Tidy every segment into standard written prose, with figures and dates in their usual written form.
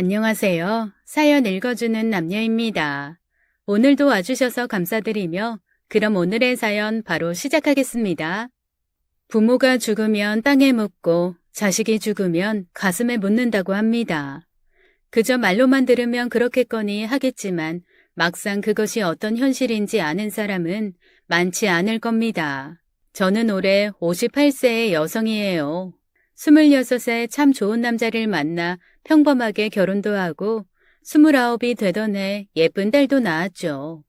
안녕하세요. 사연 읽어주는 남녀입니다. 오늘도 와주셔서 감사드리며 그럼 오늘의 사연 바로 시작하겠습니다. 부모가 죽으면 땅에 묻고 자식이 죽으면 가슴에 묻는다고 합니다. 그저 말로만 들으면 그렇겠거니 하겠지만 막상 그것이 어떤 현실인지 아는 사람은 많지 않을 겁니다. 저는 올해 58세의 여성이에요. 26세 참 좋은 남자를 만나 평범하게 결혼도 하고 29이 되던 해 예쁜 딸도 낳았죠.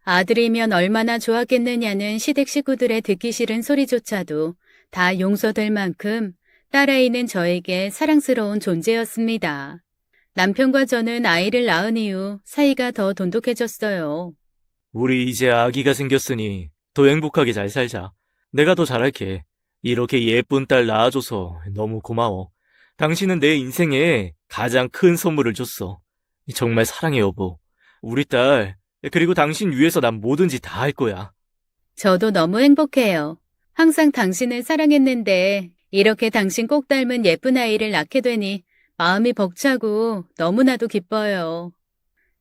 아들이면 얼마나 좋았겠느냐는 시댁 식구들의 듣기 싫은 소리조차도 다 용서될 만큼 딸아이는 저에게 사랑스러운 존재였습니다. 남편과 저는 아이를 낳은 이후 사이가 더 돈독해졌어요. 우리 이제 아기가 생겼으니 더 행복하게 잘 살자. 내가 더 잘할게. 이렇게 예쁜 딸 낳아줘서 너무 고마워. 당신은 내 인생에 가장 큰 선물을 줬어. 정말 사랑해, 여보. 우리 딸, 그리고 당신 위해서 난 뭐든지 다 할 거야. 저도 너무 행복해요. 항상 당신을 사랑했는데 이렇게 당신 꼭 닮은 예쁜 아이를 낳게 되니 마음이 벅차고 너무나도 기뻐요.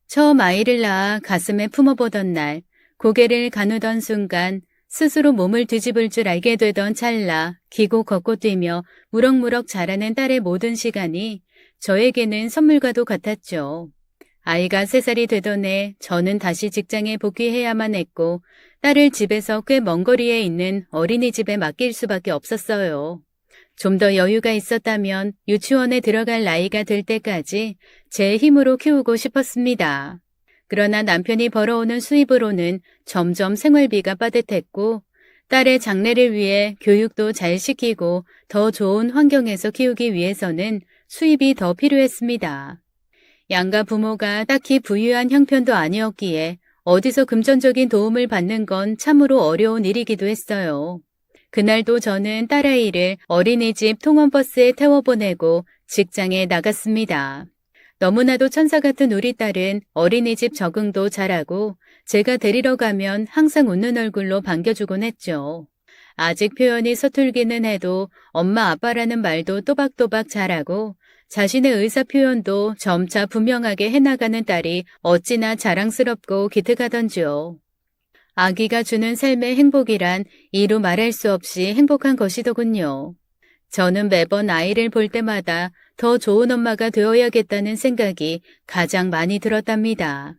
처음 아이를 낳아 가슴에 품어보던 날, 고개를 가누던 순간 스스로 몸을 뒤집을 줄 알게 되던 찰나 기고 걷고 뛰며 무럭무럭 자라는 딸의 모든 시간이 저에게는 선물과도 같았죠. 아이가 3살이 되던 해 저는 다시 직장에 복귀해야만 했고 딸을 집에서 꽤 먼 거리에 있는 어린이집에 맡길 수밖에 없었어요. 좀 더 여유가 있었다면 유치원에 들어갈 나이가 될 때까지 제 힘으로 키우고 싶었습니다. 그러나 남편이 벌어오는 수입으로는 점점 생활비가 빠듯했고 딸의 장래를 위해 교육도 잘 시키고 더 좋은 환경에서 키우기 위해서는 수입이 더 필요했습니다. 양가 부모가 딱히 부유한 형편도 아니었기에 어디서 금전적인 도움을 받는 건 참으로 어려운 일이기도 했어요. 그날도 저는 딸아이를 어린이집 통원버스에 태워보내고 직장에 나갔습니다. 너무나도 천사 같은 우리 딸은 어린이집 적응도 잘하고 제가 데리러 가면 항상 웃는 얼굴로 반겨주곤 했죠. 아직 표현이 서툴기는 해도 엄마 아빠라는 말도 또박또박 잘하고 자신의 의사 표현도 점차 분명하게 해나가는 딸이 어찌나 자랑스럽고 기특하던지요. 아기가 주는 삶의 행복이란 이루 말할 수 없이 행복한 것이더군요. 저는 매번 아이를 볼 때마다 더 좋은 엄마가 되어야겠다는 생각이 가장 많이 들었답니다.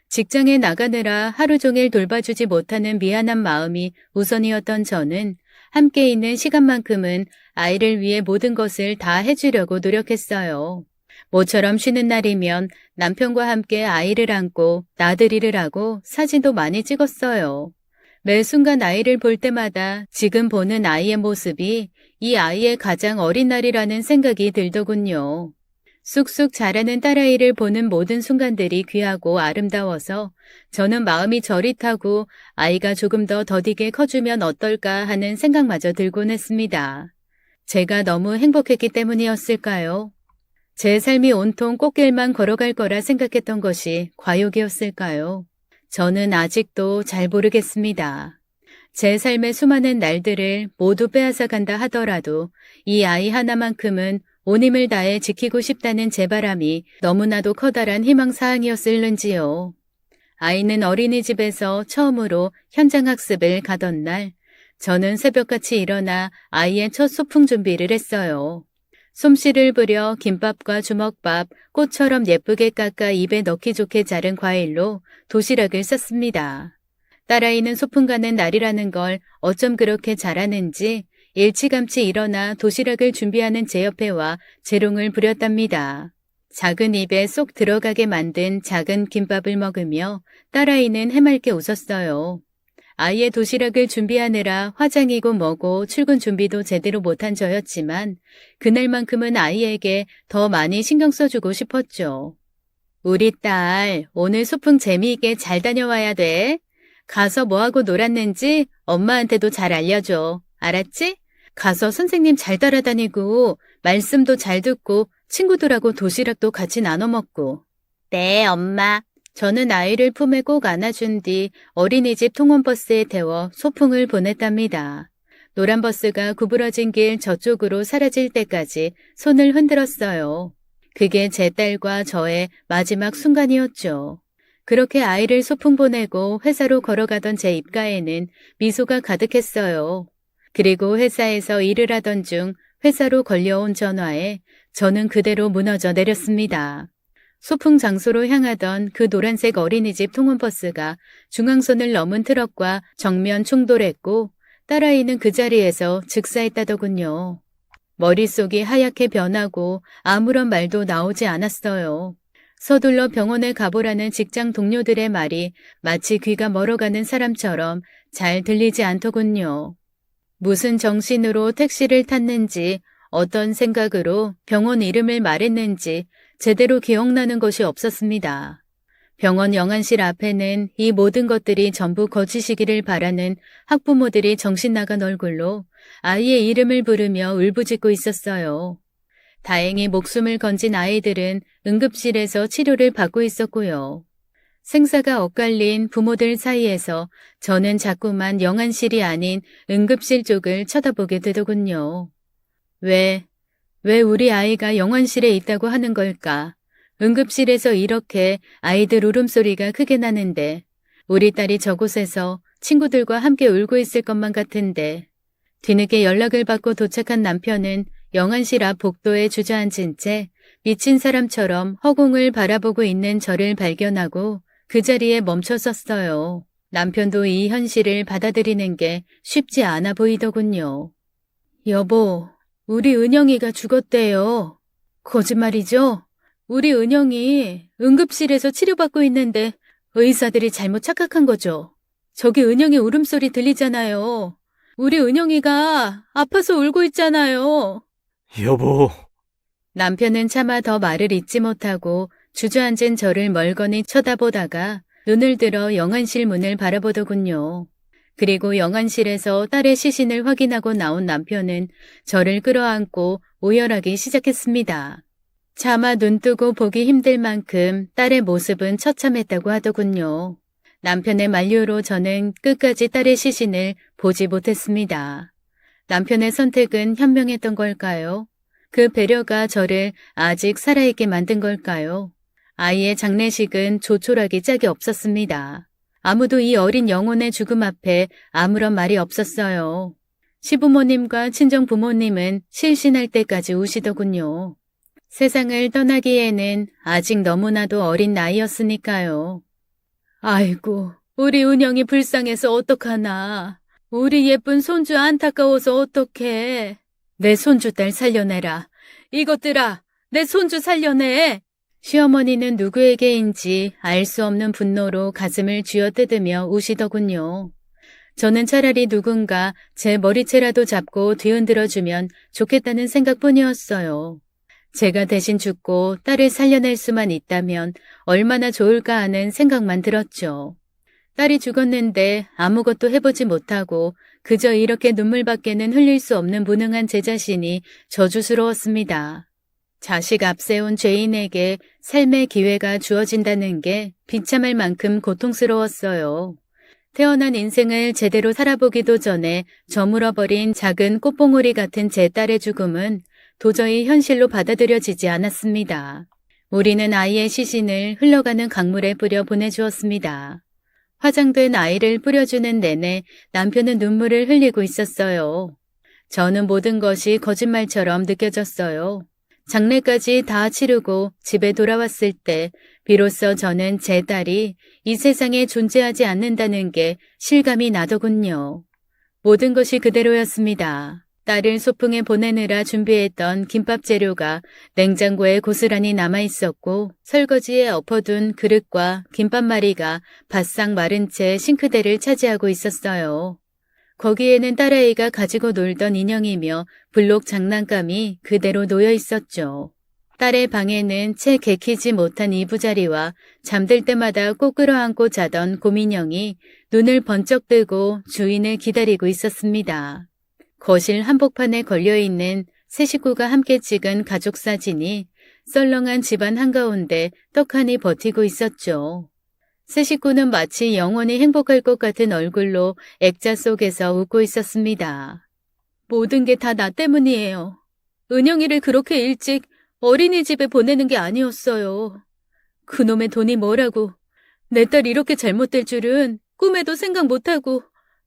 직장에 나가느라 하루 종일 돌봐주지 못하는 미안한 마음이 우선이었던 저는 함께 있는 시간만큼은 아이를 위해 모든 것을 다 해주려고 노력했어요. 모처럼 쉬는 날이면 남편과 함께 아이를 안고 나들이를 하고 사진도 많이 찍었어요. 매 순간 아이를 볼 때마다 지금 보는 아이의 모습이 이 아이의 가장 어린 날이라는 생각이 들더군요. 쑥쑥 자라는 딸아이를 보는 모든 순간들이 귀하고 아름다워서 저는 마음이 저릿하고 아이가 조금 더 더디게 커주면 어떨까 하는 생각마저 들곤 했습니다. 제가 너무 행복했기 때문이었을까요? 제 삶이 온통 꽃길만 걸어갈 거라 생각했던 것이 과욕이었을까요? 저는 아직도 잘 모르겠습니다. 제 삶의 수많은 날들을 모두 빼앗아 간다 하더라도 이 아이 하나만큼은 온 힘을 다해 지키고 싶다는 제 바람이 너무나도 커다란 희망사항이었을는지요. 아이는 어린이집에서 처음으로 현장학습을 가던 날, 저는 새벽같이 일어나 아이의 첫 소풍 준비를 했어요. 솜씨를 부려 김밥과 주먹밥, 꽃처럼 예쁘게 깎아 입에 넣기 좋게 자른 과일로 도시락을 쌌습니다. 딸아이는 소풍 가는 날이라는 걸 어쩜 그렇게 잘하는지 일찌감치 일어나 도시락을 준비하는 제 옆에 와 재롱을 부렸답니다. 작은 입에 쏙 들어가게 만든 작은 김밥을 먹으며 딸아이는 해맑게 웃었어요. 아이의 도시락을 준비하느라 화장이고 뭐고 출근 준비도 제대로 못한 저였지만 그날만큼은 아이에게 더 많이 신경 써주고 싶었죠. 우리 딸, 오늘 소풍 재미있게 잘 다녀와야 돼. 가서 뭐하고 놀았는지 엄마한테도 잘 알려줘. 알았지? 가서 선생님 잘 따라다니고 말씀도 잘 듣고 친구들하고 도시락도 같이 나눠 먹고. 네, 엄마. 저는 아이를 품에 꼭 안아준 뒤 어린이집 통원버스에 태워 소풍을 보냈답니다. 노란 버스가 구부러진 길 저쪽으로 사라질 때까지 손을 흔들었어요. 그게 제 딸과 저의 마지막 순간이었죠. 그렇게 아이를 소풍 보내고 회사로 걸어가던 제 입가에는 미소가 가득했어요. 그리고 회사에서 일을 하던 중 회사로 걸려온 전화에 저는 그대로 무너져 내렸습니다. 소풍 장소로 향하던 그 노란색 어린이집 통원버스가 중앙선을 넘은 트럭과 정면 충돌했고 딸아이는 그 자리에서 즉사했다더군요. 머릿속이 하얗게 변하고 아무런 말도 나오지 않았어요. 서둘러 병원에 가보라는 직장 동료들의 말이 마치 귀가 멀어가는 사람처럼 잘 들리지 않더군요. 무슨 정신으로 택시를 탔는지 어떤 생각으로 병원 이름을 말했는지 제대로 기억나는 것이 없었습니다. 병원 영안실 앞에는 이 모든 것들이 전부 거짓이기를 바라는 학부모들이 정신 나간 얼굴로 아이의 이름을 부르며 울부짖고 있었어요. 다행히 목숨을 건진 아이들은 응급실에서 치료를 받고 있었고요. 생사가 엇갈린 부모들 사이에서 저는 자꾸만 영안실이 아닌 응급실 쪽을 쳐다보게 되더군요. 왜 우리 아이가 영안실에 있다고 하는 걸까? 응급실에서 이렇게 아이들 울음소리가 크게 나는데 우리 딸이 저곳에서 친구들과 함께 울고 있을 것만 같은데 뒤늦게 연락을 받고 도착한 남편은 영안실 앞 복도에 주저앉은 채 미친 사람처럼 허공을 바라보고 있는 저를 발견하고 그 자리에 멈춰섰어요. 남편도 이 현실을 받아들이는 게 쉽지 않아 보이더군요. 여보, 우리 은영이가 죽었대요. 거짓말이죠? 우리 은영이 응급실에서 치료받고 있는데 의사들이 잘못 착각한 거죠. 저기 은영이 울음소리 들리잖아요. 우리 은영이가 아파서 울고 있잖아요. 여보, 남편은 차마 더 말을 잇지 못하고 주저앉은 저를 멀거니 쳐다보다가 눈을 들어 영안실 문을 바라보더군요. 그리고 영안실에서 딸의 시신을 확인하고 나온 남편은 저를 끌어안고 오열하기 시작했습니다. 차마 눈뜨고 보기 힘들 만큼 딸의 모습은 처참했다고 하더군요. 남편의 만류로 저는 끝까지 딸의 시신을 보지 못했습니다. 남편의 선택은 현명했던 걸까요? 그 배려가 저를 아직 살아있게 만든 걸까요? 아이의 장례식은 조촐하기 짝이 없었습니다. 아무도 이 어린 영혼의 죽음 앞에 아무런 말이 없었어요. 시부모님과 친정부모님은 실신할 때까지 우시더군요. 세상을 떠나기에는 아직 너무나도 어린 나이였으니까요. 아이고, 우리 은영이 불쌍해서 어떡하나. 우리 예쁜 손주 안타까워서 어떡해. 내 손주 딸 살려내라. 이것들아, 내 손주 살려내. 시어머니는 누구에게인지 알 수 없는 분노로 가슴을 쥐어뜯으며 우시더군요. 저는 차라리 누군가 제 머리채라도 잡고 뒤흔들어주면 좋겠다는 생각뿐이었어요. 제가 대신 죽고 딸을 살려낼 수만 있다면 얼마나 좋을까 하는 생각만 들었죠. 딸이 죽었는데 아무것도 해보지 못하고 그저 이렇게 눈물밖에는 흘릴 수 없는 무능한 제 자신이 저주스러웠습니다. 자식 앞세운 죄인에게 삶의 기회가 주어진다는 게 비참할 만큼 고통스러웠어요. 태어난 인생을 제대로 살아보기도 전에 저물어버린 작은 꽃봉오리 같은 제 딸의 죽음은 도저히 현실로 받아들여지지 않았습니다. 우리는 아이의 시신을 흘러가는 강물에 뿌려 보내주었습니다. 화장된 아이를 뿌려주는 내내 남편은 눈물을 흘리고 있었어요. 저는 모든 것이 거짓말처럼 느껴졌어요. 장례까지 다 치르고 집에 돌아왔을 때 비로소 저는 제 딸이 이 세상에 존재하지 않는다는 게 실감이 나더군요. 모든 것이 그대로였습니다. 딸을 소풍에 보내느라 준비했던 김밥 재료가 냉장고에 고스란히 남아있었고 설거지에 엎어둔 그릇과 김밥말이가 바싹 마른 채 싱크대를 차지하고 있었어요. 거기에는 딸아이가 가지고 놀던 인형이며 블록 장난감이 그대로 놓여 있었죠. 딸의 방에는 채 개키지 못한 이부자리와 잠들 때마다 꼭 끌어안고 자던 곰인형이 눈을 번쩍 뜨고 주인을 기다리고 있었습니다. 거실 한복판에 걸려있는 세 식구가 함께 찍은 가족 사진이 썰렁한 집안 한가운데 떡하니 버티고 있었죠. 세 식구는 마치 영원히 행복할 것 같은 얼굴로 액자 속에서 웃고 있었습니다. 모든 게 다 나 때문이에요. 은영이를 그렇게 일찍 어린이집에 보내는 게 아니었어요. 그놈의 돈이 뭐라고. 내 딸 이렇게 잘못될 줄은 꿈에도 생각 못하고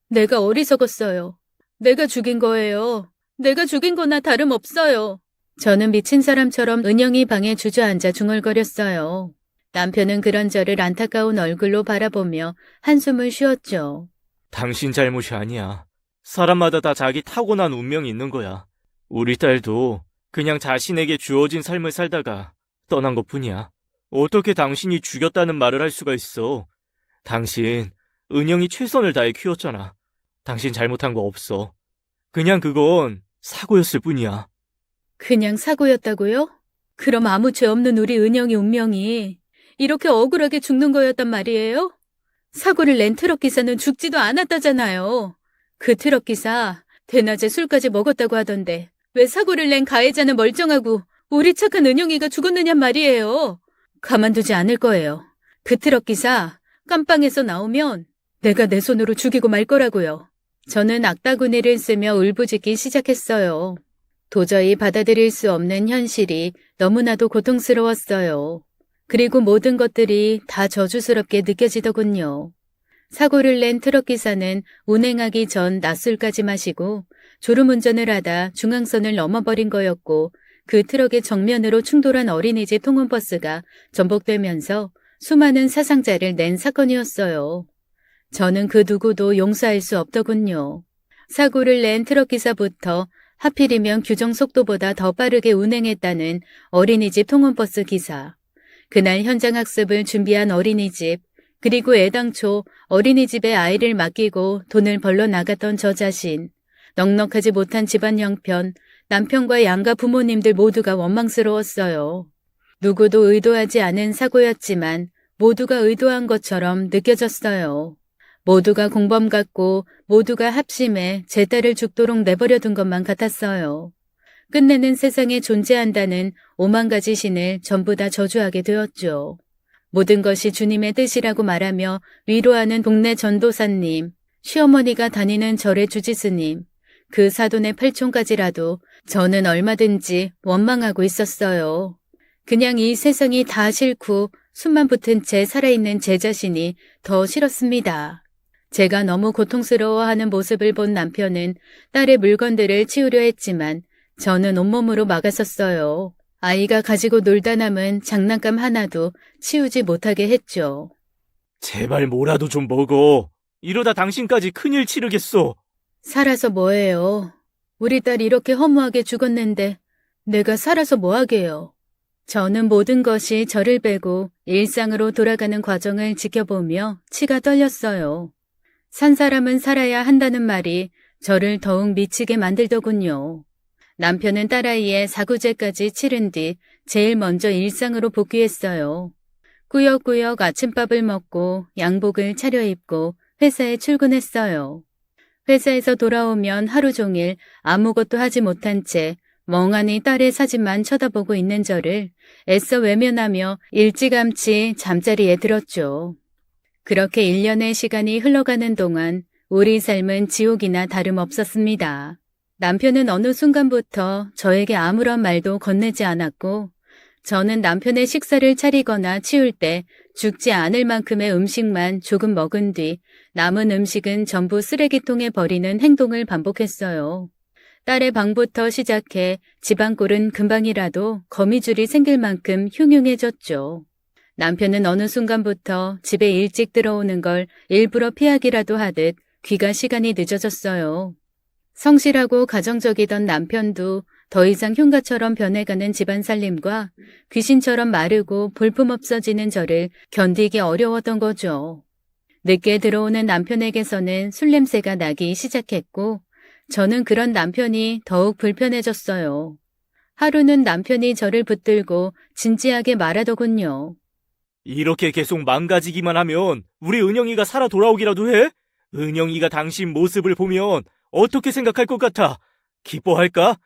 내가 어리석었어요. 내가 죽인 거예요. 내가 죽인 거나 다름없어요. 저는 미친 사람처럼 은영이 방에 주저앉아 중얼거렸어요. 남편은 그런 저를 안타까운 얼굴로 바라보며 한숨을 쉬었죠. 당신 잘못이 아니야. 사람마다 다 자기 타고난 운명이 있는 거야. 우리 딸도 그냥 자신에게 주어진 삶을 살다가 떠난 것뿐이야. 어떻게 당신이 죽였다는 말을 할 수가 있어? 당신, 은영이 최선을 다해 키웠잖아. 당신 잘못한 거 없어. 그냥 그건 사고였을 뿐이야. 그냥 사고였다고요? 그럼 아무 죄 없는 우리 은영이 운명이 이렇게 억울하게 죽는 거였단 말이에요? 사고를 낸 트럭 기사는 죽지도 않았다잖아요. 그 트럭 기사 대낮에 술까지 먹었다고 하던데 왜 사고를 낸 가해자는 멀쩡하고 우리 착한 은영이가 죽었느냔 말이에요. 가만두지 않을 거예요. 그 트럭 기사 깜빵에서 나오면 내가 내 손으로 죽이고 말 거라고요. 저는 악다구니를 쓰며 울부짖기 시작했어요. 도저히 받아들일 수 없는 현실이 너무나도 고통스러웠어요. 그리고 모든 것들이 다 저주스럽게 느껴지더군요. 사고를 낸 트럭 기사는 운행하기 전 낮술까지 마시고 졸음운전을 하다 중앙선을 넘어버린 거였고 그 트럭의 정면으로 충돌한 어린이집 통원버스가 전복되면서 수많은 사상자를 낸 사건이었어요. 저는 그 누구도 용서할 수 없더군요. 사고를 낸 트럭 기사부터 하필이면 규정 속도보다 더 빠르게 운행했다는 어린이집 통원버스 기사, 그날 현장 학습을 준비한 어린이집, 그리고 애당초 어린이집에 아이를 맡기고 돈을 벌러 나갔던 저 자신, 넉넉하지 못한 집안 형편, 남편과 양가 부모님들 모두가 원망스러웠어요. 누구도 의도하지 않은 사고였지만 모두가 의도한 것처럼 느껴졌어요. 모두가 공범 같고 모두가 합심해 제 딸을 죽도록 내버려둔 것만 같았어요. 끝내는 세상에 존재한다는 5만 가지 신을 전부 다 저주하게 되었죠. 모든 것이 주님의 뜻이라고 말하며 위로하는 동네 전도사님, 시어머니가 다니는 절의 주지스님, 그 사돈의 팔촌까지라도 저는 얼마든지 원망하고 있었어요. 그냥 이 세상이 다 싫고 숨만 붙은 채 살아있는 제 자신이 더 싫었습니다. 제가 너무 고통스러워하는 모습을 본 남편은 딸의 물건들을 치우려 했지만 저는 온몸으로 막았었어요. 아이가 가지고 놀다 남은 장난감 하나도 치우지 못하게 했죠. 제발 뭐라도 좀 먹어. 이러다 당신까지 큰일 치르겠어. 살아서 뭐해요. 우리 딸 이렇게 허무하게 죽었는데 내가 살아서 뭐하게요. 저는 모든 것이 저를 빼고 일상으로 돌아가는 과정을 지켜보며 치가 떨렸어요. 산 사람은 살아야 한다는 말이 저를 더욱 미치게 만들더군요. 남편은 딸아이의 사구제까지 치른 뒤 제일 먼저 일상으로 복귀했어요. 꾸역꾸역 아침밥을 먹고 양복을 차려입고 회사에 출근했어요. 회사에서 돌아오면 하루 종일 아무것도 하지 못한 채 멍하니 딸의 사진만 쳐다보고 있는 저를 애써 외면하며 일찌감치 잠자리에 들었죠. 그렇게 1년의 시간이 흘러가는 동안 우리 삶은 지옥이나 다름없었습니다. 남편은 어느 순간부터 저에게 아무런 말도 건네지 않았고 저는 남편의 식사를 차리거나 치울 때 죽지 않을 만큼의 음식만 조금 먹은 뒤 남은 음식은 전부 쓰레기통에 버리는 행동을 반복했어요. 딸의 방부터 시작해 집안꼴은 금방이라도 거미줄이 생길 만큼 흉흉해졌죠. 남편은 어느 순간부터 집에 일찍 들어오는 걸 일부러 피하기라도 하듯 귀가 시간이 늦어졌어요. 성실하고 가정적이던 남편도 더 이상 흉가처럼 변해가는 집안 살림과 귀신처럼 마르고 볼품없어지는 저를 견디기 어려웠던 거죠. 늦게 들어오는 남편에게서는 술 냄새가 나기 시작했고 저는 그런 남편이 더욱 불편해졌어요. 하루는 남편이 저를 붙들고 진지하게 말하더군요. 이렇게 계속 망가지기만 하면 우리 은영이가 살아 돌아오기라도 해? 은영이가 당신 모습을 보면 어떻게 생각할 것 같아? 기뻐할까?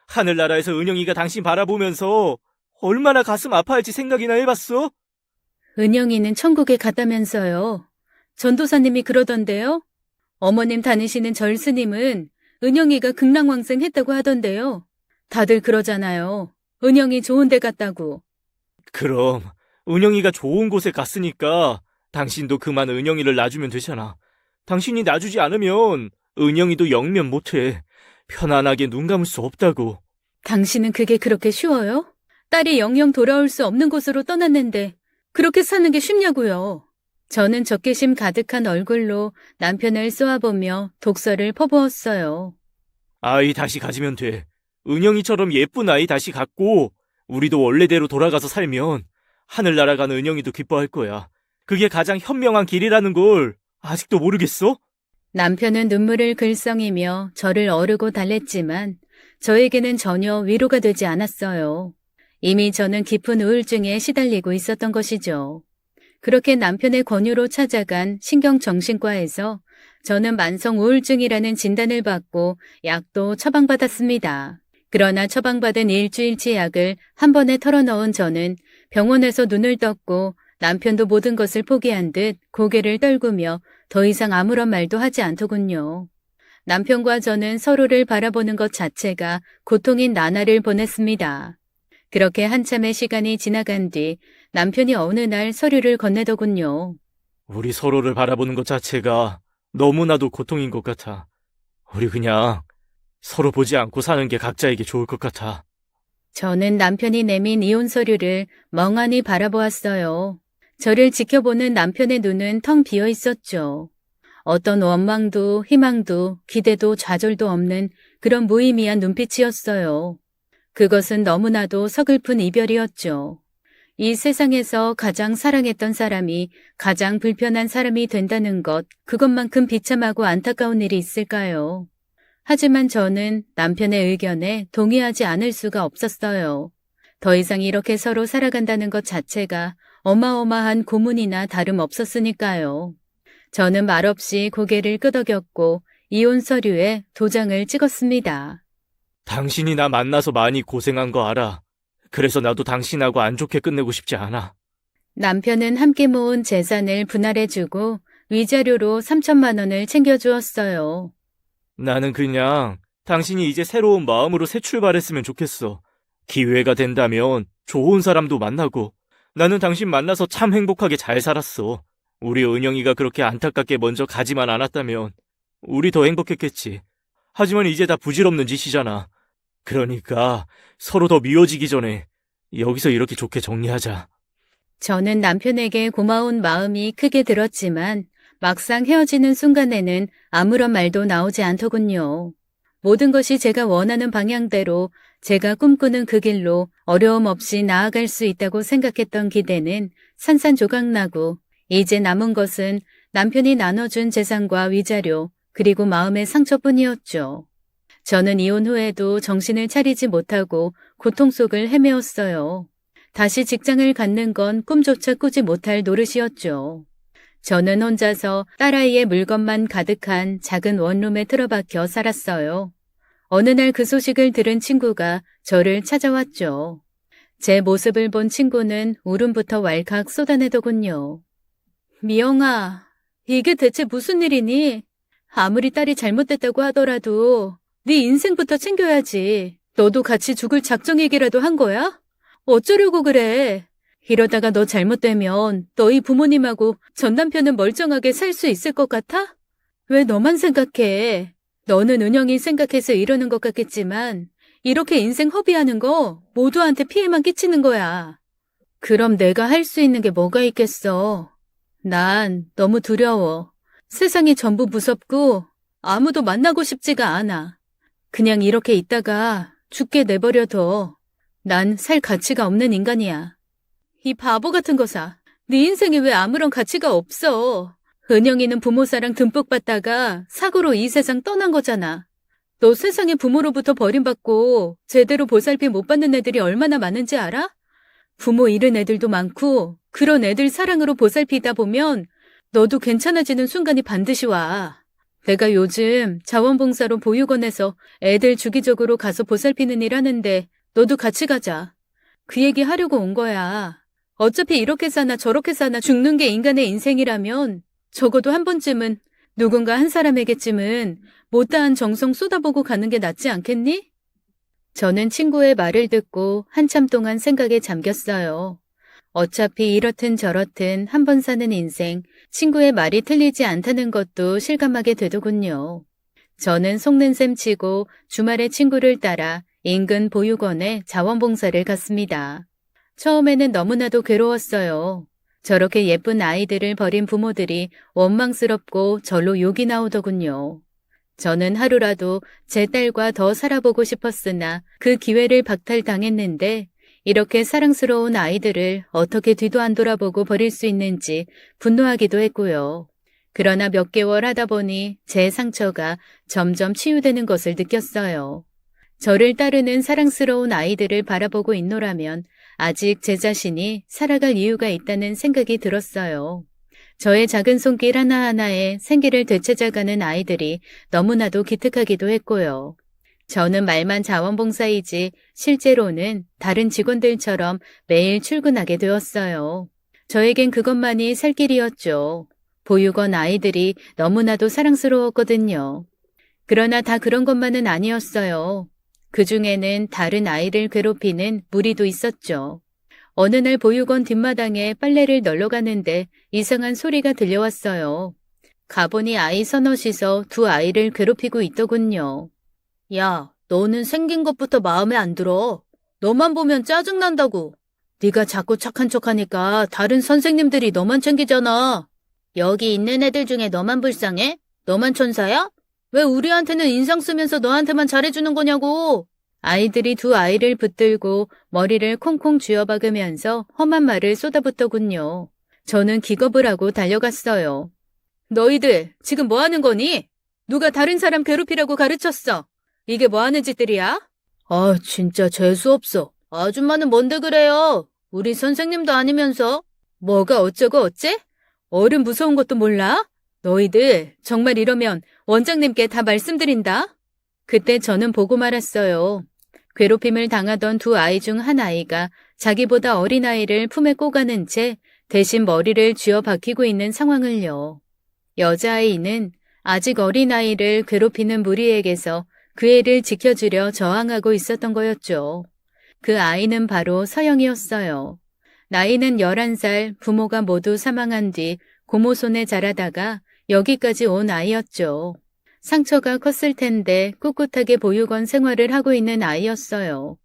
하늘나라에서 은영이가 당신 바라보면서 얼마나 가슴 아파할지 생각이나 해봤어? 은영이는 천국에 갔다면서요. 전도사님이 그러던데요. 어머님 다니시는 절스님은 은영이가 극락왕생했다고 하던데요. 다들 그러잖아요. 은영이 좋은 데 갔다고. 그럼 은영이가 좋은 곳에 갔으니까 당신도 그만 은영이를 놔주면 되잖아. 당신이 놔주지 않으면 은영이도 영면 못해. 편안하게 눈 감을 수 없다고. 당신은 그게 그렇게 쉬워요? 딸이 영영 돌아올 수 없는 곳으로 떠났는데 그렇게 사는 게 쉽냐고요. 저는 적개심 가득한 얼굴로 남편을 쏘아보며 독서를 퍼부었어요. 아이 다시 가지면 돼. 은영이처럼 예쁜 아이 다시 갖고 우리도 원래대로 돌아가서 살면 하늘 날아가는 은영이도 기뻐할 거야. 그게 가장 현명한 길이라는 걸 아직도 모르겠어? 남편은 눈물을 글썽이며 저를 어르고 달랬지만 저에게는 전혀 위로가 되지 않았어요. 이미 저는 깊은 우울증에 시달리고 있었던 것이죠. 그렇게 남편의 권유로 찾아간 신경정신과에서 저는 만성 우울증이라는 진단을 받고 약도 처방받았습니다. 그러나 처방받은 일주일치 약을 한 번에 털어넣은 저는 병원에서 눈을 떴고 남편도 모든 것을 포기한 듯 고개를 떨구며 더 이상 아무런 말도 하지 않더군요. 남편과 저는 서로를 바라보는 것 자체가 고통인 나날을 보냈습니다. 그렇게 한참의 시간이 지나간 뒤 남편이 어느 날 서류를 건네더군요. 우리 서로를 바라보는 것 자체가 너무나도 고통인 것 같아. 우리 그냥 서로 보지 않고 사는 게 각자에게 좋을 것 같아. 저는 남편이 내민 이혼 서류를 멍하니 바라보았어요. 저를 지켜보는 남편의 눈은 텅 비어 있었죠. 어떤 원망도 희망도 기대도 좌절도 없는 그런 무의미한 눈빛이었어요. 그것은 너무나도 서글픈 이별이었죠. 이 세상에서 가장 사랑했던 사람이 가장 불편한 사람이 된다는 것, 그것만큼 비참하고 안타까운 일이 있을까요? 하지만 저는 남편의 의견에 동의하지 않을 수가 없었어요. 더 이상 이렇게 서로 살아간다는 것 자체가 어마어마한 고문이나 다름없었으니까요. 저는 말없이 고개를 끄덕였고 이혼 서류에 도장을 찍었습니다. 당신이 나 만나서 많이 고생한 거 알아. 그래서 나도 당신하고 안 좋게 끝내고 싶지 않아. 남편은 함께 모은 재산을 분할해주고 위자료로 3천만 원을 챙겨주었어요. 나는 그냥 당신이 이제 새로운 마음으로 새 출발했으면 좋겠어. 기회가 된다면 좋은 사람도 만나고. 나는 당신 만나서 참 행복하게 잘 살았어. 우리 은영이가 그렇게 안타깝게 먼저 가지만 않았다면 우리 더 행복했겠지. 하지만 이제 다 부질없는 짓이잖아. 그러니까 서로 더 미워지기 전에 여기서 이렇게 좋게 정리하자. 저는 남편에게 고마운 마음이 크게 들었지만 막상 헤어지는 순간에는 아무런 말도 나오지 않더군요. 모든 것이 제가 원하는 방향대로 제가 꿈꾸는 그 길로 어려움 없이 나아갈 수 있다고 생각했던 기대는 산산조각나고 이제 남은 것은 남편이 나눠준 재산과 위자료 그리고 마음의 상처뿐이었죠. 저는 이혼 후에도 정신을 차리지 못하고 고통 속을 헤매었어요. 다시 직장을 갖는 건 꿈조차 꾸지 못할 노릇이었죠. 저는 혼자서 딸아이의 물건만 가득한 작은 원룸에 틀어박혀 살았어요. 어느 날 그 소식을 들은 친구가 저를 찾아왔죠. 제 모습을 본 친구는 울음부터 왈칵 쏟아내더군요. 미영아, 이게 대체 무슨 일이니? 아무리 딸이 잘못됐다고 하더라도 네 인생부터 챙겨야지. 너도 같이 죽을 작정이기라도 한 거야? 어쩌려고 그래? 이러다가 너 잘못되면 너희 부모님하고 전 남편은 멀쩡하게 살 수 있을 것 같아? 왜 너만 생각해? 너는 은영이 생각해서 이러는 것 같겠지만 이렇게 인생 허비하는 거 모두한테 피해만 끼치는 거야. 그럼 내가 할 수 있는 게 뭐가 있겠어? 난 너무 두려워. 세상이 전부 무섭고 아무도 만나고 싶지가 않아. 그냥 이렇게 있다가 죽게 내버려둬. 난 살 가치가 없는 인간이야. 이 바보 같은 거사. 네 인생에 왜 아무런 가치가 없어. 은영이는 부모 사랑 듬뿍 받다가 사고로 이 세상 떠난 거잖아. 너 세상에 부모로부터 버림받고 제대로 보살핌 못 받는 애들이 얼마나 많은지 알아? 부모 잃은 애들도 많고 그런 애들 사랑으로 보살피다 보면 너도 괜찮아지는 순간이 반드시 와. 내가 요즘 자원봉사로 보육원에서 애들 주기적으로 가서 보살피는 일 하는데 너도 같이 가자. 그 얘기 하려고 온 거야. 어차피 이렇게 사나 저렇게 사나 죽는 게 인간의 인생이라면 적어도 한 번쯤은 누군가 한 사람에게쯤은 못다한 정성 쏟아보고 가는 게 낫지 않겠니? 저는 친구의 말을 듣고 한참 동안 생각에 잠겼어요. 어차피 이렇든 저렇든 한 번 사는 인생, 친구의 말이 틀리지 않다는 것도 실감하게 되더군요. 저는 속는 셈 치고 주말에 친구를 따라 인근 보육원에 자원봉사를 갔습니다. 처음에는 너무나도 괴로웠어요. 저렇게 예쁜 아이들을 버린 부모들이 원망스럽고 절로 욕이 나오더군요. 저는 하루라도 제 딸과 더 살아보고 싶었으나 그 기회를 박탈당했는데 이렇게 사랑스러운 아이들을 어떻게 뒤도 안 돌아보고 버릴 수 있는지 분노하기도 했고요. 그러나 몇 개월 하다 보니 제 상처가 점점 치유되는 것을 느꼈어요. 저를 따르는 사랑스러운 아이들을 바라보고 있노라면 아직 제 자신이 살아갈 이유가 있다는 생각이 들었어요. 저의 작은 손길 하나하나에 생기를 되찾아가는 아이들이 너무나도 기특하기도 했고요. 저는 말만 자원봉사이지 실제로는 다른 직원들처럼 매일 출근하게 되었어요. 저에겐 그것만이 살 길이었죠. 보육원 아이들이 너무나도 사랑스러웠거든요. 그러나 다 그런 것만은 아니었어요. 그중에는 다른 아이를 괴롭히는 무리도 있었죠. 어느 날 보육원 뒷마당에 빨래를 널러 가는데 이상한 소리가 들려왔어요. 가보니 아이 서너시서 두 아이를 괴롭히고 있더군요. 야, 너는 생긴 것부터 마음에 안 들어. 너만 보면 짜증난다고. 네가 자꾸 착한 척하니까 다른 선생님들이 너만 챙기잖아. 여기 있는 애들 중에 너만 불쌍해? 너만 천사야? 왜 우리한테는 인상 쓰면서 너한테만 잘해주는 거냐고. 아이들이 두 아이를 붙들고 머리를 콩콩 쥐어박으면서 험한 말을 쏟아붓더군요. 저는 기겁을 하고 달려갔어요. 너희들 지금 뭐 하는 거니? 누가 다른 사람 괴롭히라고 가르쳤어? 이게 뭐 하는 짓들이야? 아, 진짜 재수없어. 아줌마는 뭔데 그래요? 우리 선생님도 아니면서. 뭐가 어쩌고 어째? 어른 무서운 것도 몰라? 너희들 정말 이러면 원장님께 다 말씀드린다. 그때 저는 보고 말았어요. 괴롭힘을 당하던 두 아이 중 한 아이가 자기보다 어린 아이를 품에 꼬가는 채 대신 머리를 쥐어 박히고 있는 상황을요. 여자아이는 아직 어린 아이를 괴롭히는 무리에게서 그 애를 지켜주려 저항하고 있었던 거였죠. 그 아이는 바로 서영이었어요. 나이는 11살, 부모가 모두 사망한 뒤 고모 손에 자라다가 여기까지 온 아이였죠. 상처가 컸을 텐데 꿋꿋하게 보육원 생활을 하고 있는 아이였어요.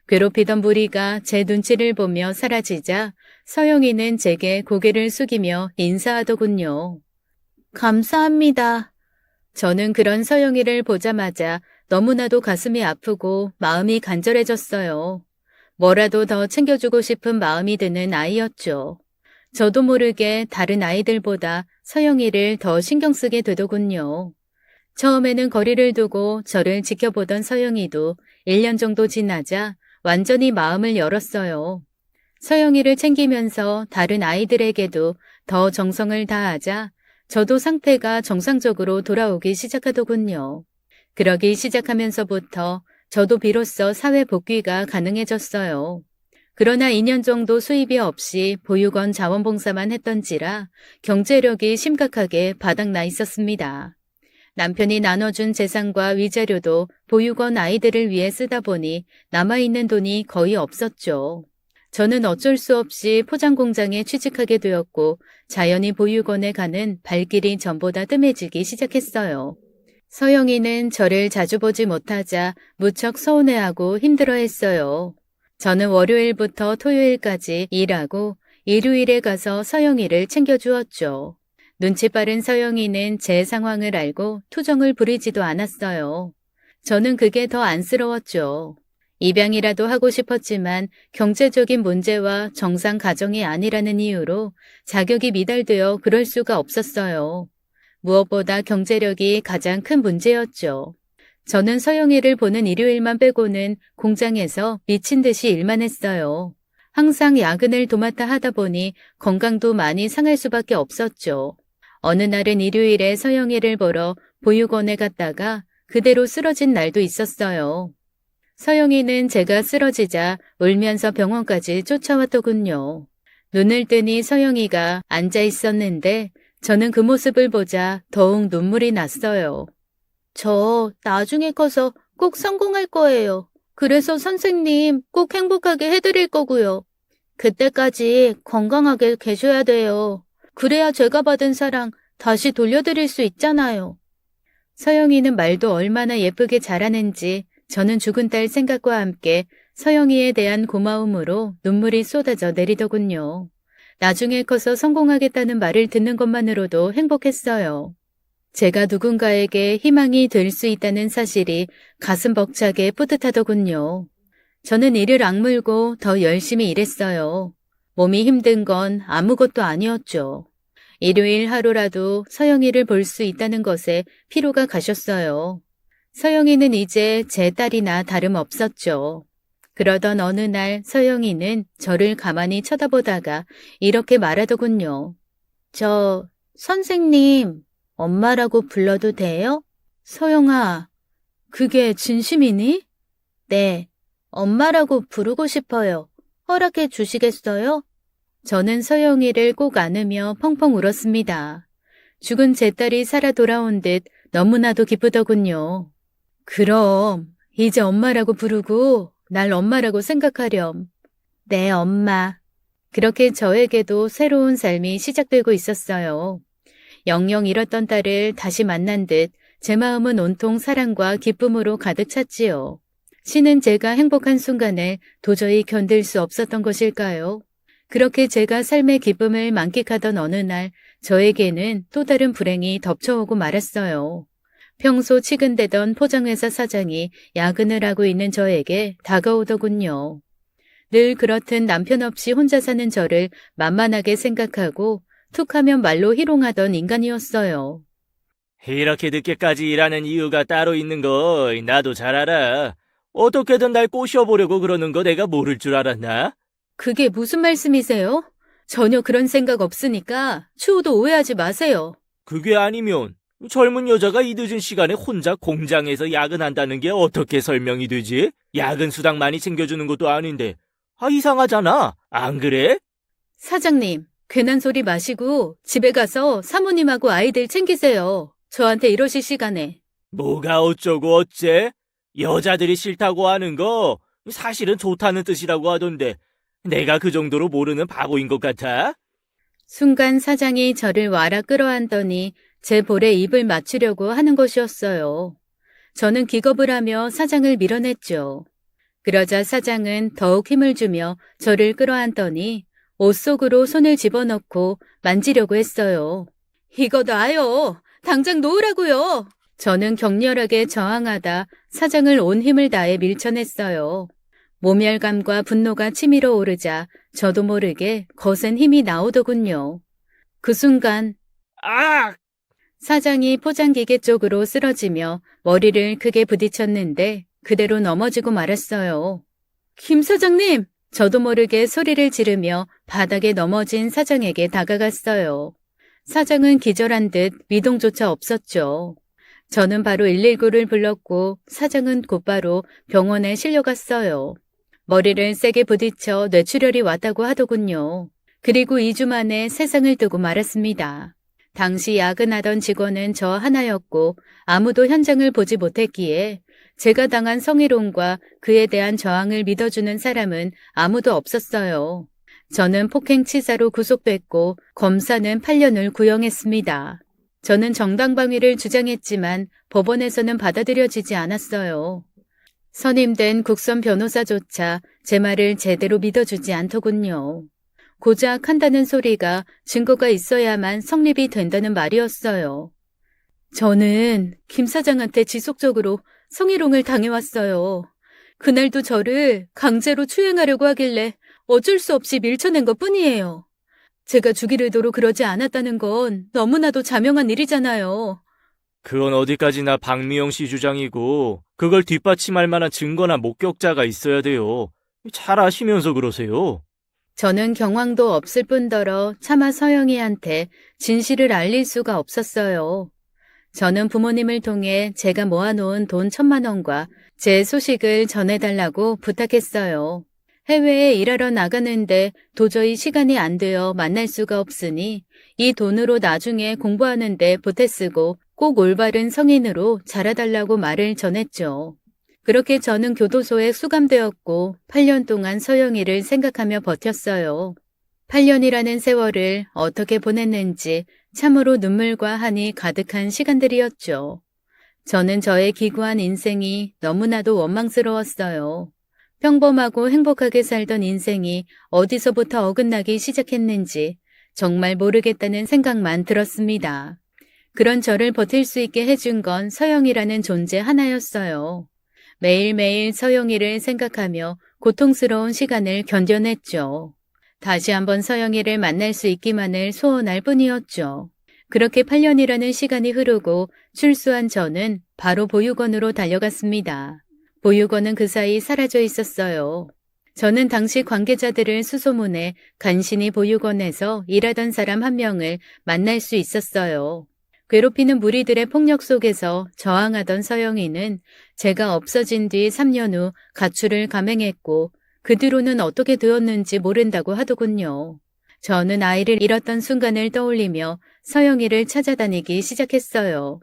괴롭히던 무리가 제 눈치를 보며 사라지자 서영이는 제게 고개를 숙이며 인사하더군요. 감사합니다. 저는 그런 서영이를 보자마자 너무나도 가슴이 아프고 마음이 간절해졌어요. 뭐라도 더 챙겨주고 싶은 마음이 드는 아이였죠. 저도 모르게 다른 아이들보다 서영이를 더 신경 쓰게 되더군요. 처음에는 거리를 두고 저를 지켜보던 서영이도 1년 정도 지나자 완전히 마음을 열었어요. 서영이를 챙기면서 다른 아이들에게도 더 정성을 다하자 저도 상태가 정상적으로 돌아오기 시작하더군요. 그러기 시작하면서부터 저도 비로소 사회 복귀가 가능해졌어요. 그러나 2년 정도 수입이 없이 보육원 자원봉사만 했던지라 경제력이 심각하게 바닥나 있었습니다. 남편이 나눠준 재산과 위자료도 보육원 아이들을 위해 쓰다 보니 남아있는 돈이 거의 없었죠. 저는 어쩔 수 없이 포장공장에 취직하게 되었고 자연히 보육원에 가는 발길이 전보다 뜸해지기 시작했어요. 서영이는 저를 자주 보지 못하자 무척 서운해하고 힘들어했어요. 저는 월요일부터 토요일까지 일하고 일요일에 가서 서영이를 챙겨주었죠. 눈치 빠른 서영이는 제 상황을 알고 투정을 부리지도 않았어요. 저는 그게 더 안쓰러웠죠. 입양이라도 하고 싶었지만 경제적인 문제와 정상 가정이 아니라는 이유로 자격이 미달되어 그럴 수가 없었어요. 무엇보다 경제력이 가장 큰 문제였죠. 저는 서영이를 보는 일요일만 빼고는 공장에서 미친 듯이 일만 했어요. 항상 야근을 도맡아 하다 보니 건강도 많이 상할 수밖에 없었죠. 어느 날은 일요일에 서영이를 보러 보육원에 갔다가 그대로 쓰러진 날도 있었어요. 서영이는 제가 쓰러지자 울면서 병원까지 쫓아왔더군요. 눈을 뜨니 서영이가 앉아 있었는데 저는 그 모습을 보자 더욱 눈물이 났어요. 저 나중에 커서 꼭 성공할 거예요. 그래서 선생님 꼭 행복하게 해드릴 거고요. 그때까지 건강하게 계셔야 돼요. 그래야 제가 받은 사랑 다시 돌려드릴 수 있잖아요. 서영이는 말도 얼마나 예쁘게 잘하는지 저는 죽은 딸 생각과 함께 서영이에 대한 고마움으로 눈물이 쏟아져 내리더군요. 나중에 커서 성공하겠다는 말을 듣는 것만으로도 행복했어요. 제가 누군가에게 희망이 될 수 있다는 사실이 가슴 벅차게 뿌듯하더군요. 저는 이를 악물고 더 열심히 일했어요. 몸이 힘든 건 아무것도 아니었죠. 일요일 하루라도 서영이를 볼 수 있다는 것에 피로가 가셨어요. 서영이는 이제 제 딸이나 다름없었죠. 그러던 어느 날 서영이는 저를 가만히 쳐다보다가 이렇게 말하더군요. 저, 선생님, 엄마라고 불러도 돼요? 서영아, 그게 진심이니? 네, 엄마라고 부르고 싶어요. 허락해 주시겠어요? 저는 서영이를 꼭 안으며 펑펑 울었습니다. 죽은 제 딸이 살아 돌아온 듯 너무나도 기쁘더군요. 그럼 이제 엄마라고 부르고 날 엄마라고 생각하렴. 네, 엄마. 그렇게 저에게도 새로운 삶이 시작되고 있었어요. 영영 잃었던 딸을 다시 만난 듯 제 마음은 온통 사랑과 기쁨으로 가득 찼지요. 신은 제가 행복한 순간을 도저히 견딜 수 없었던 것일까요? 그렇게 제가 삶의 기쁨을 만끽하던 어느 날 저에게는 또 다른 불행이 덮쳐오고 말았어요. 평소 치근대던 포장회사 사장이 야근을 하고 있는 저에게 다가오더군요. 늘 그렇듯 남편 없이 혼자 사는 저를 만만하게 생각하고 툭하면 말로 희롱하던 인간이었어요. 이렇게 늦게까지 일하는 이유가 따로 있는 거 나도 잘 알아. 어떻게든 날 꼬셔보려고 그러는 거 내가 모를 줄 알았나? 그게 무슨 말씀이세요? 전혀 그런 생각 없으니까 추호도 오해하지 마세요. 그게 아니면 젊은 여자가 이 늦은 시간에 혼자 공장에서 야근한다는 게 어떻게 설명이 되지? 야근 수당 많이 챙겨주는 것도 아닌데. 이상하잖아. 안 그래? 사장님, 괜한 소리 마시고 집에 가서 사모님하고 아이들 챙기세요. 저한테 이러실 시간에. 뭐가 어쩌고 어째? 여자들이 싫다고 하는 거 사실은 좋다는 뜻이라고 하던데 내가 그 정도로 모르는 바보인 것 같아? 순간 사장이 저를 와라 끌어안더니 제 볼에 입을 맞추려고 하는 것이었어요. 저는 기겁을 하며 사장을 밀어냈죠. 그러자 사장은 더욱 힘을 주며 저를 끌어안더니 옷 속으로 손을 집어넣고 만지려고 했어요. 이거 놔요. 당장 놓으라고요. 저는 격렬하게 저항하다 사장을 온 힘을 다해 밀쳐냈어요. 모멸감과 분노가 치밀어 오르자 저도 모르게 거센 힘이 나오더군요. 그 순간 아! 사장이 포장기계 쪽으로 쓰러지며 머리를 크게 부딪혔는데 그대로 넘어지고 말았어요. 김 사장님! 저도 모르게 소리를 지르며 바닥에 넘어진 사장에게 다가갔어요. 사장은 기절한 듯 미동조차 없었죠. 저는 바로 119를 불렀고 사장은 곧바로 병원에 실려갔어요. 머리를 세게 부딪혀 뇌출혈이 왔다고 하더군요. 그리고 2주 만에 세상을 뜨고 말았습니다. 당시 야근하던 직원은 저 하나였고 아무도 현장을 보지 못했기에 제가 당한 성희롱과 그에 대한 저항을 믿어주는 사람은 아무도 없었어요. 저는 폭행치사로 구속됐고 검사는 8년을 구형했습니다. 저는 정당방위를 주장했지만 법원에서는 받아들여지지 않았어요. 선임된 국선 변호사조차 제 말을 제대로 믿어주지 않더군요. 고작 한다는 소리가 증거가 있어야만 성립이 된다는 말이었어요. 저는 김 사장한테 지속적으로 성희롱을 당해왔어요. 그날도 저를 강제로 추행하려고 하길래 어쩔 수 없이 밀쳐낸 것뿐이에요. 제가 죽일 의도로 그러지 않았다는 건 너무나도 자명한 일이잖아요. 그건 어디까지나 박미영 씨 주장이고 그걸 뒷받침할 만한 증거나 목격자가 있어야 돼요. 잘 아시면서 그러세요. 저는 경황도 없을 뿐더러 차마 서영이한테 진실을 알릴 수가 없었어요. 저는 부모님을 통해 제가 모아놓은 돈 1,000만 원과 제 소식을 전해달라고 부탁했어요. 해외에 일하러 나가는데 도저히 시간이 안 되어 만날 수가 없으니 이 돈으로 나중에 공부하는데 보태 쓰고 꼭 올바른 성인으로 자라달라고 말을 전했죠. 그렇게 저는 교도소에 수감되었고 8년 동안 서영이를 생각하며 버텼어요. 8년이라는 세월을 어떻게 보냈는지 참으로 눈물과 한이 가득한 시간들이었죠. 저는 저의 기구한 인생이 너무나도 원망스러웠어요. 평범하고 행복하게 살던 인생이 어디서부터 어긋나기 시작했는지 정말 모르겠다는 생각만 들었습니다. 그런 저를 버틸 수 있게 해준 건 서영이라는 존재 하나였어요. 매일매일 서영이를 생각하며 고통스러운 시간을 견뎌냈죠. 다시 한번 서영이를 만날 수 있기만을 소원할 뿐이었죠. 그렇게 8년이라는 시간이 흐르고 출소한 저는 바로 보육원으로 달려갔습니다. 보육원은 그 사이 사라져 있었어요. 저는 당시 관계자들을 수소문해 간신히 보육원에서 일하던 사람 한 명을 만날 수 있었어요. 괴롭히는 무리들의 폭력 속에서 저항하던 서영이는 제가 없어진 뒤 3년 후 가출을 감행했고 그 뒤로는 어떻게 되었는지 모른다고 하더군요. 저는 아이를 잃었던 순간을 떠올리며 서영이를 찾아다니기 시작했어요.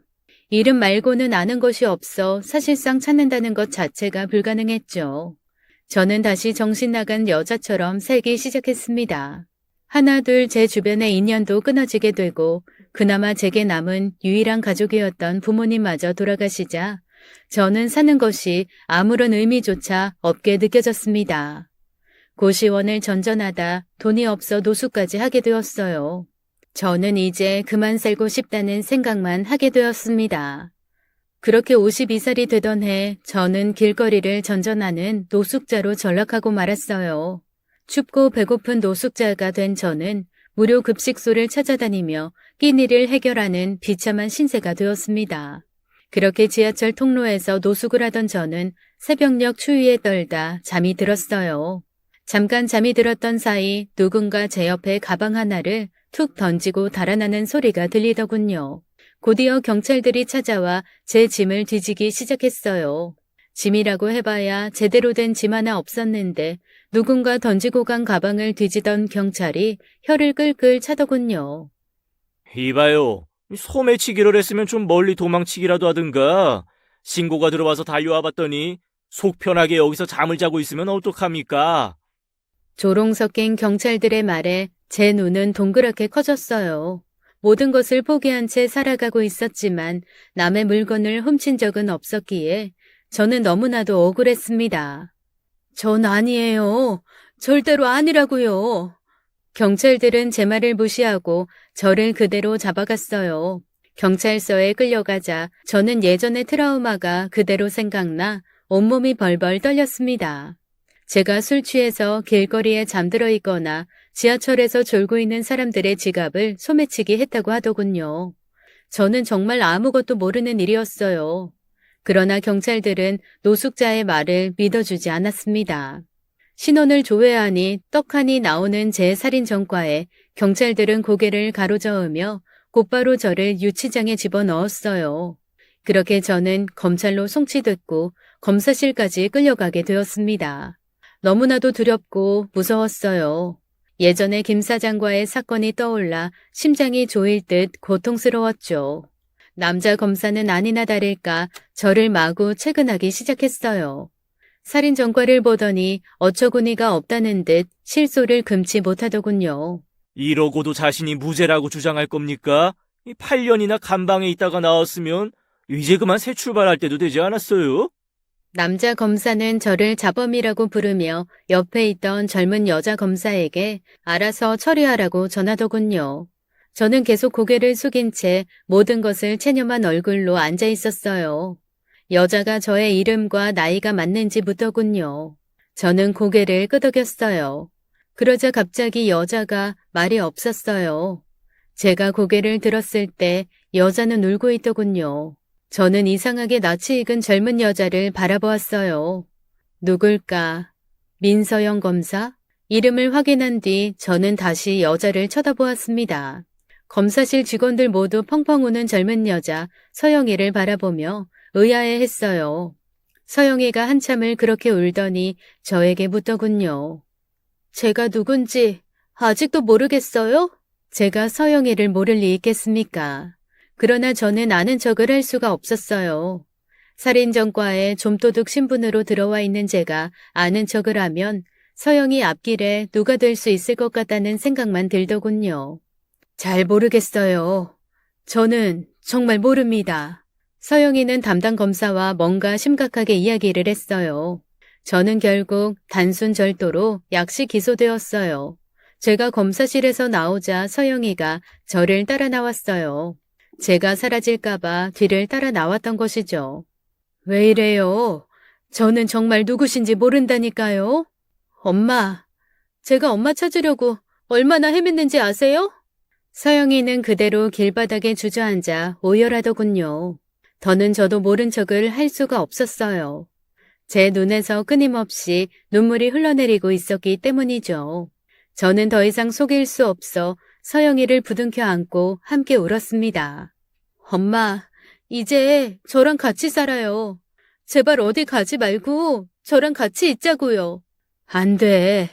이름 말고는 아는 것이 없어 사실상 찾는다는 것 자체가 불가능했죠. 저는 다시 정신 나간 여자처럼 살기 시작했습니다. 하나둘 제 주변의 인연도 끊어지게 되고 그나마 제게 남은 유일한 가족이었던 부모님마저 돌아가시자 저는 사는 것이 아무런 의미조차 없게 느껴졌습니다. 고시원을 전전하다 돈이 없어 노숙까지 하게 되었어요. 저는 이제 그만 살고 싶다는 생각만 하게 되었습니다. 그렇게 52살이 되던 해 저는 길거리를 전전하는 노숙자로 전락하고 말았어요. 춥고 배고픈 노숙자가 된 저는 무료 급식소를 찾아다니며 끼니를 해결하는 비참한 신세가 되었습니다. 그렇게 지하철 통로에서 노숙을 하던 저는 새벽녘 추위에 떨다 잠이 들었어요. 잠깐 잠이 들었던 사이 누군가 제 옆에 가방 하나를 툭 던지고 달아나는 소리가 들리더군요. 곧이어 경찰들이 찾아와 제 짐을 뒤지기 시작했어요. 짐이라고 해봐야 제대로 된 짐 하나 없었는데 누군가 던지고 간 가방을 뒤지던 경찰이 혀를 끌끌 차더군요. 이봐요. 소매치기를 했으면 좀 멀리 도망치기라도 하든가. 신고가 들어와서 달려와 봤더니 속 편하게 여기서 잠을 자고 있으면 어떡합니까? 조롱 섞인 경찰들의 말에 제 눈은 동그랗게 커졌어요. 모든 것을 포기한 채 살아가고 있었지만 남의 물건을 훔친 적은 없었기에 저는 너무나도 억울했습니다. 전 아니에요. 절대로 아니라고요. 경찰들은 제 말을 무시하고 저를 그대로 잡아갔어요. 경찰서에 끌려가자 저는 예전의 트라우마가 그대로 생각나 온몸이 벌벌 떨렸습니다. 제가 술 취해서 길거리에 잠들어 있거나 지하철에서 졸고 있는 사람들의 지갑을 소매치기 했다고 하더군요. 저는 정말 아무것도 모르는 일이었어요. 그러나 경찰들은 노숙자의 말을 믿어주지 않았습니다. 신원을 조회하니 떡하니 나오는 제 살인 전과에 경찰들은 고개를 가로저으며 곧바로 저를 유치장에 집어넣었어요. 그렇게 저는 검찰로 송치됐고 검사실까지 끌려가게 되었습니다. 너무나도 두렵고 무서웠어요. 예전에 김 사장과의 사건이 떠올라 심장이 조일 듯 고통스러웠죠. 남자 검사는 아니나 다를까 저를 마구 체근하기 시작했어요. 살인 전과를 보더니 어처구니가 없다는 듯 실소를 금치 못하더군요. 이러고도 자신이 무죄라고 주장할 겁니까? 8년이나 감방에 있다가 나왔으면 이제 그만 새 출발할 때도 되지 않았어요? 남자 검사는 저를 자범이라고 부르며 옆에 있던 젊은 여자 검사에게 알아서 처리하라고 전하더군요. 저는 계속 고개를 숙인 채 모든 것을 체념한 얼굴로 앉아 있었어요. 여자가 저의 이름과 나이가 맞는지 묻더군요. 저는 고개를 끄덕였어요. 그러자 갑자기 여자가 말이 없었어요. 제가 고개를 들었을 때 여자는 울고 있더군요. 저는 이상하게 낯이 익은 젊은 여자를 바라보았어요. 누굴까? 민서영 검사? 이름을 확인한 뒤 저는 다시 여자를 쳐다보았습니다. 검사실 직원들 모두 펑펑 우는 젊은 여자 서영이를 바라보며 의아해했어요. 서영이가 한참을 그렇게 울더니 저에게 묻더군요. 제가 누군지 아직도 모르겠어요? 제가 서영이를 모를 리 있겠습니까? 그러나 저는 아는 척을 할 수가 없었어요. 살인전과에 좀도둑 신분으로 들어와 있는 제가 아는 척을 하면 서영이 앞길에 누가 될 수 있을 것 같다는 생각만 들더군요. 잘 모르겠어요. 저는 정말 모릅니다. 서영이는 담당 검사와 뭔가 심각하게 이야기를 했어요. 저는 결국 단순 절도로 약식 기소되었어요. 제가 검사실에서 나오자 서영이가 저를 따라 나왔어요. 제가 사라질까봐 뒤를 따라 나왔던 것이죠. 왜 이래요? 저는 정말 누구신지 모른다니까요. 엄마, 제가 엄마 찾으려고 얼마나 헤맸는지 아세요? 서영이는 그대로 길바닥에 주저앉아 오열하더군요. 더는 저도 모른 척을 할 수가 없었어요. 제 눈에서 끊임없이 눈물이 흘러내리고 있었기 때문이죠. 저는 더 이상 속일 수 없어 서영이를 부둥켜 안고 함께 울었습니다. 엄마, 이제 저랑 같이 살아요. 제발 어디 가지 말고 저랑 같이 있자고요. 안 돼.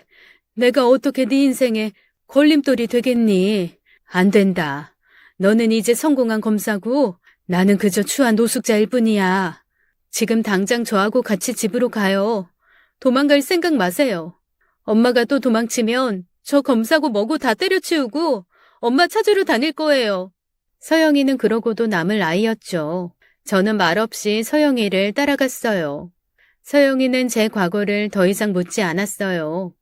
내가 어떻게 네 인생에 걸림돌이 되겠니? 안 된다. 너는 이제 성공한 검사고 나는 그저 추한 노숙자일 뿐이야. 지금 당장 저하고 같이 집으로 가요. 도망갈 생각 마세요. 엄마가 또 도망치면 저 검사고 뭐고 다 때려치우고 엄마 찾으러 다닐 거예요. 서영이는 그러고도 남을 아이였죠. 저는 말없이 서영이를 따라갔어요. 서영이는 제 과거를 더 이상 묻지 않았어요.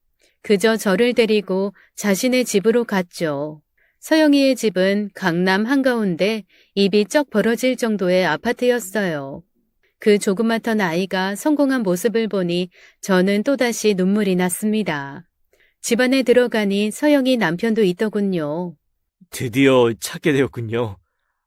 그저 저를 데리고 자신의 집으로 갔죠. 서영이의 집은 강남 한가운데 입이 쩍 벌어질 정도의 아파트였어요. 그 조그맣던 아이가 성공한 모습을 보니 저는 또다시 눈물이 났습니다. 집안에 들어가니 서영이 남편도 있더군요. 드디어 찾게 되었군요.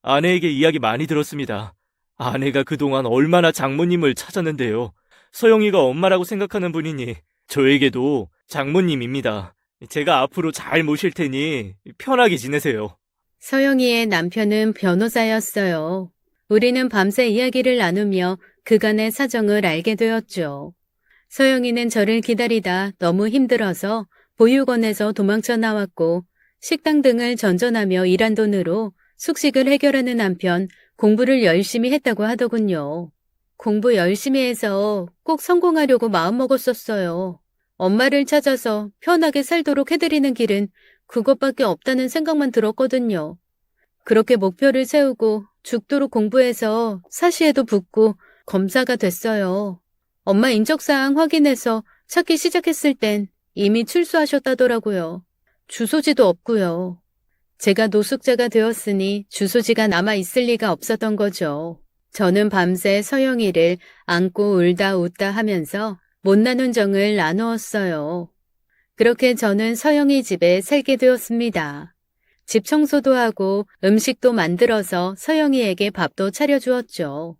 아내에게 이야기 많이 들었습니다. 아내가 그동안 얼마나 장모님을 찾았는데요. 서영이가 엄마라고 생각하는 분이니 저에게도 장모님입니다. 제가 앞으로 잘 모실 테니 편하게 지내세요. 서영이의 남편은 변호사였어요. 우리는 밤새 이야기를 나누며 그간의 사정을 알게 되었죠. 서영이는 저를 기다리다 너무 힘들어서 보육원에서 도망쳐 나왔고 식당 등을 전전하며 일한 돈으로 숙식을 해결하는 한편 공부를 열심히 했다고 하더군요. 공부 열심히 해서 꼭 성공하려고 마음먹었었어요. 엄마를 찾아서 편하게 살도록 해드리는 길은 그것밖에 없다는 생각만 들었거든요. 그렇게 목표를 세우고 죽도록 공부해서 사시에도 붙고 검사가 됐어요. 엄마 인적사항 확인해서 찾기 시작했을 땐 이미 출소하셨다더라고요. 주소지도 없고요. 제가 노숙자가 되었으니 주소지가 남아있을 리가 없었던 거죠. 저는 밤새 서영이를 안고 울다 웃다 하면서 못 나눈 정을 나누었어요. 그렇게 저는 서영이 집에 살게 되었습니다. 집 청소도 하고 음식도 만들어서 서영이에게 밥도 차려주었죠.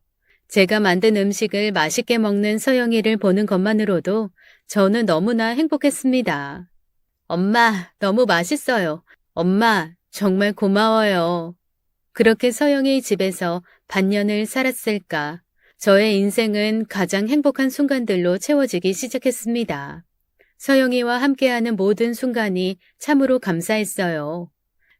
제가 만든 음식을 맛있게 먹는 서영이를 보는 것만으로도 저는 너무나 행복했습니다. 엄마, 너무 맛있어요. 엄마, 정말 고마워요. 그렇게 서영이 집에서 반년을 살았을까. 저의 인생은 가장 행복한 순간들로 채워지기 시작했습니다. 서영이와 함께하는 모든 순간이 참으로 감사했어요.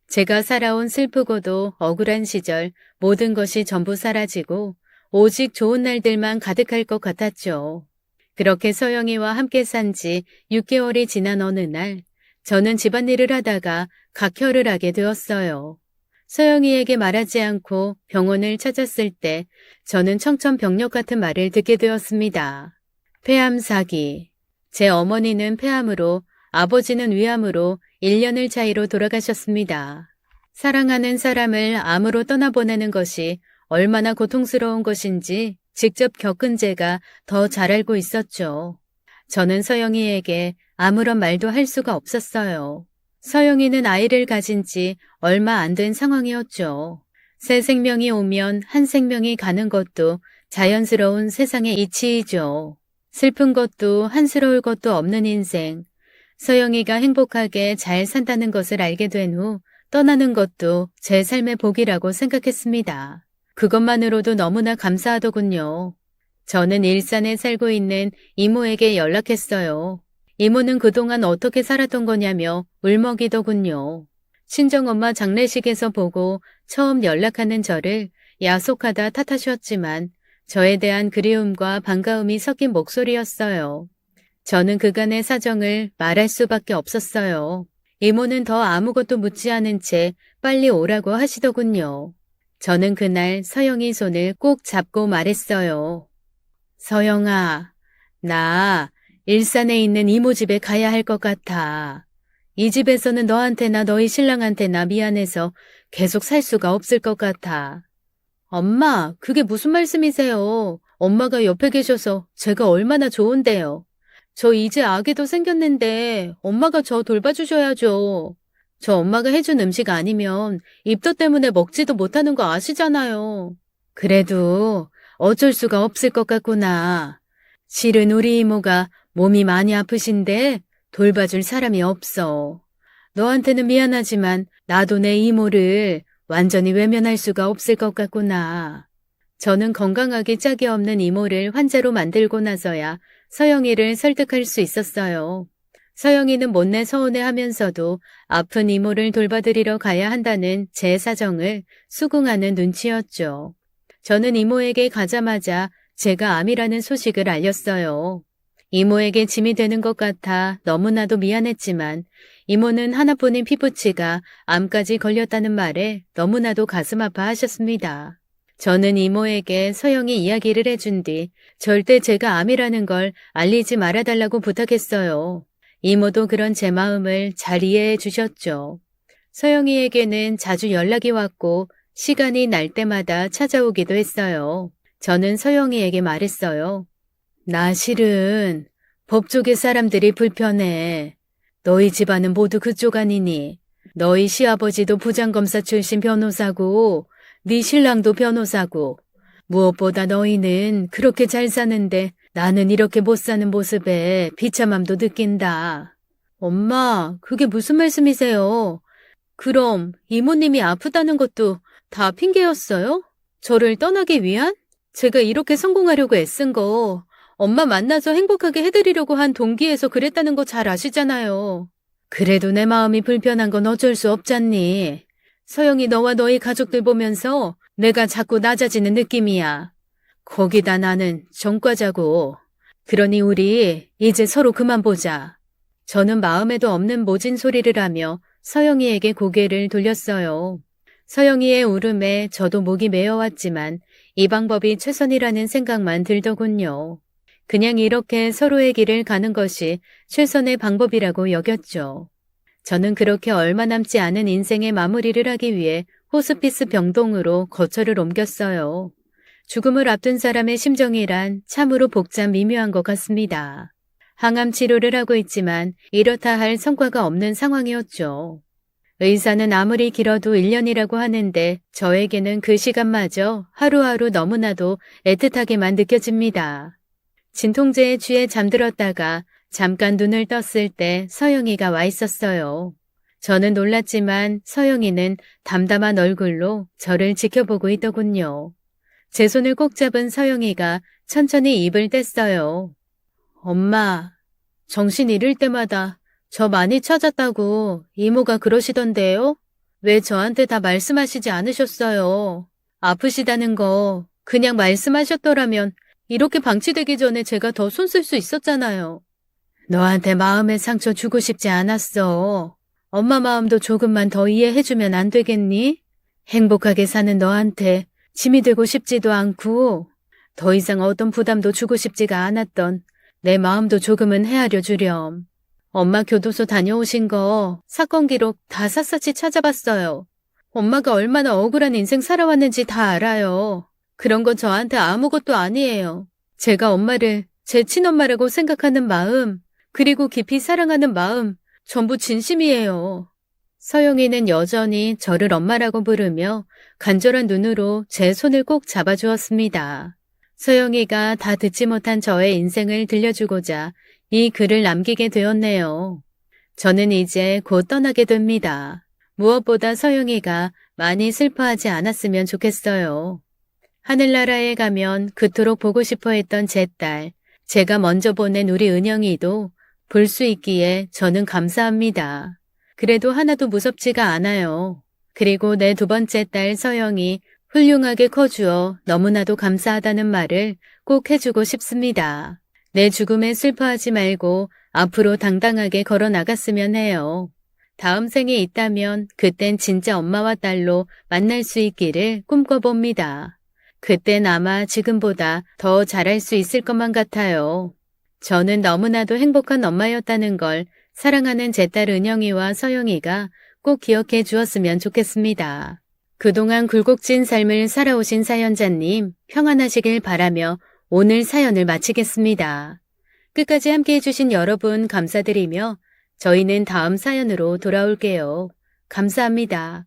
제가 살아온 슬프고도 억울한 시절 모든 것이 전부 사라지고 오직 좋은 날들만 가득할 것 같았죠. 그렇게 서영이와 함께 산 지 6개월이 지난 어느 날 저는 집안일을 하다가 각혈을 하게 되었어요. 서영이에게 말하지 않고 병원을 찾았을 때 저는 청천벽력 같은 말을 듣게 되었습니다. 폐암 사기. 제 어머니는 폐암으로, 아버지는 위암으로 1년을 차이로 돌아가셨습니다. 사랑하는 사람을 암으로 떠나보내는 것이 얼마나 고통스러운 것인지 직접 겪은 제가 더 잘 알고 있었죠. 저는 서영이에게 아무런 말도 할 수가 없었어요. 서영이는 아이를 가진 지 얼마 안 된 상황이었죠. 새 생명이 오면 한 생명이 가는 것도 자연스러운 세상의 이치이죠. 슬픈 것도 한스러울 것도 없는 인생. 서영이가 행복하게 잘 산다는 것을 알게 된 후 떠나는 것도 제 삶의 복이라고 생각했습니다. 그것만으로도 너무나 감사하더군요. 저는 일산에 살고 있는 이모에게 연락했어요. 이모는 그동안 어떻게 살았던 거냐며 울먹이더군요. 친정엄마 장례식에서 보고 처음 연락하는 저를 야속하다 탓하셨지만 저에 대한 그리움과 반가움이 섞인 목소리였어요. 저는 그간의 사정을 말할 수밖에 없었어요. 이모는 더 아무것도 묻지 않은 채 빨리 오라고 하시더군요. 저는 그날 서영이 손을 꼭 잡고 말했어요. 서영아, 나 일산에 있는 이모 집에 가야 할 것 같아. 이 집에서는 너한테나 너희 신랑한테나 미안해서 계속 살 수가 없을 것 같아. 엄마, 그게 무슨 말씀이세요? 엄마가 옆에 계셔서 제가 얼마나 좋은데요. 저 이제 아기도 생겼는데 엄마가 저 돌봐주셔야죠. 저 엄마가 해준 음식 아니면 입덧 때문에 먹지도 못하는 거 아시잖아요. 그래도 어쩔 수가 없을 것 같구나. 실은 우리 이모가 몸이 많이 아프신데 돌봐줄 사람이 없어. 너한테는 미안하지만 나도 내 이모를 완전히 외면할 수가 없을 것 같구나. 저는 건강하기 짝이 없는 이모를 환자로 만들고 나서야 서영이를 설득할 수 있었어요. 서영이는 못내 서운해하면서도 아픈 이모를 돌봐드리러 가야 한다는 제 사정을 수긍하는 눈치였죠. 저는 이모에게 가자마자 제가 암이라는 소식을 알렸어요. 이모에게 짐이 되는 것 같아 너무나도 미안했지만 이모는 하나뿐인 피부치가 암까지 걸렸다는 말에 너무나도 가슴 아파하셨습니다. 저는 이모에게 서영이 이야기를 해준 뒤 절대 제가 암이라는 걸 알리지 말아달라고 부탁했어요. 이모도 그런 제 마음을 잘 이해해 주셨죠. 서영이에게는 자주 연락이 왔고 시간이 날 때마다 찾아오기도 했어요. 저는 서영이에게 말했어요. 나 실은 법조계 사람들이 불편해. 너희 집안은 모두 그쪽 아니니. 너희 시아버지도 부장검사 출신 변호사고 네 신랑도 변호사고 무엇보다 너희는 그렇게 잘 사는데 나는 이렇게 못 사는 모습에 비참함도 느낀다. 엄마, 그게 무슨 말씀이세요? 그럼 이모님이 아프다는 것도 다 핑계였어요? 저를 떠나기 위한? 제가 이렇게 성공하려고 애쓴 거 엄마 만나서 행복하게 해드리려고 한 동기에서 그랬다는 거 잘 아시잖아요. 그래도 내 마음이 불편한 건 어쩔 수 없잖니. 서영이 너와 너희 가족들 보면서 내가 자꾸 낮아지는 느낌이야. 거기다 나는 전과자고. 그러니 우리 이제 서로 그만 보자. 저는 마음에도 없는 모진 소리를 하며 서영이에게 고개를 돌렸어요. 서영이의 울음에 저도 목이 메어왔지만 이 방법이 최선이라는 생각만 들더군요. 그냥 이렇게 서로의 길을 가는 것이 최선의 방법이라고 여겼죠. 저는 그렇게 얼마 남지 않은 인생의 마무리를 하기 위해 호스피스 병동으로 거처를 옮겼어요. 죽음을 앞둔 사람의 심정이란 참으로 복잡 미묘한 것 같습니다. 항암 치료를 하고 있지만 이렇다 할 성과가 없는 상황이었죠. 의사는 아무리 길어도 1년이라고 하는데 저에게는 그 시간마저 하루하루 너무나도 애틋하게만 느껴집니다. 진통제에 취해 잠들었다가 잠깐 눈을 떴을 때 서영이가 와 있었어요. 저는 놀랐지만 서영이는 담담한 얼굴로 저를 지켜보고 있더군요. 제 손을 꼭 잡은 서영이가 천천히 입을 뗐어요. 엄마, 정신 잃을 때마다 저 많이 찾았다고 이모가 그러시던데요? 왜 저한테 다 말씀하시지 않으셨어요? 아프시다는 거 그냥 말씀하셨더라면 이렇게 방치되기 전에 제가 더 손쓸 수 있었잖아요. 너한테 마음의 상처 주고 싶지 않았어. 엄마 마음도 조금만 더 이해해주면 안 되겠니? 행복하게 사는 너한테 짐이 되고 싶지도 않고 더 이상 어떤 부담도 주고 싶지가 않았던 내 마음도 조금은 헤아려 주렴. 엄마 교도소 다녀오신 거 사건 기록 다 샅샅이 찾아봤어요. 엄마가 얼마나 억울한 인생 살아왔는지 다 알아요. 그런 건 저한테 아무것도 아니에요. 제가 엄마를 제 친엄마라고 생각하는 마음, 그리고 깊이 사랑하는 마음, 전부 진심이에요. 서영이는 여전히 저를 엄마라고 부르며 간절한 눈으로 제 손을 꼭 잡아주었습니다. 서영이가 다 듣지 못한 저의 인생을 들려주고자 이 글을 남기게 되었네요. 저는 이제 곧 떠나게 됩니다. 무엇보다 서영이가 많이 슬퍼하지 않았으면 좋겠어요. 하늘나라에 가면 그토록 보고 싶어 했던 제 딸, 제가 먼저 보낸 우리 은영이도 볼 수 있기에 저는 감사합니다. 그래도 하나도 무섭지가 않아요. 그리고 내 두 번째 딸 서영이 훌륭하게 커주어 너무나도 감사하다는 말을 꼭 해주고 싶습니다. 내 죽음에 슬퍼하지 말고 앞으로 당당하게 걸어 나갔으면 해요. 다음 생에 있다면 그땐 진짜 엄마와 딸로 만날 수 있기를 꿈꿔봅니다. 그땐 아마 지금보다 더 잘할 수 있을 것만 같아요. 저는 너무나도 행복한 엄마였다는 걸 사랑하는 제 딸 은영이와 서영이가 꼭 기억해 주었으면 좋겠습니다. 그동안 굴곡진 삶을 살아오신 사연자님 평안하시길 바라며 오늘 사연을 마치겠습니다. 끝까지 함께 해주신 여러분 감사드리며 저희는 다음 사연으로 돌아올게요. 감사합니다.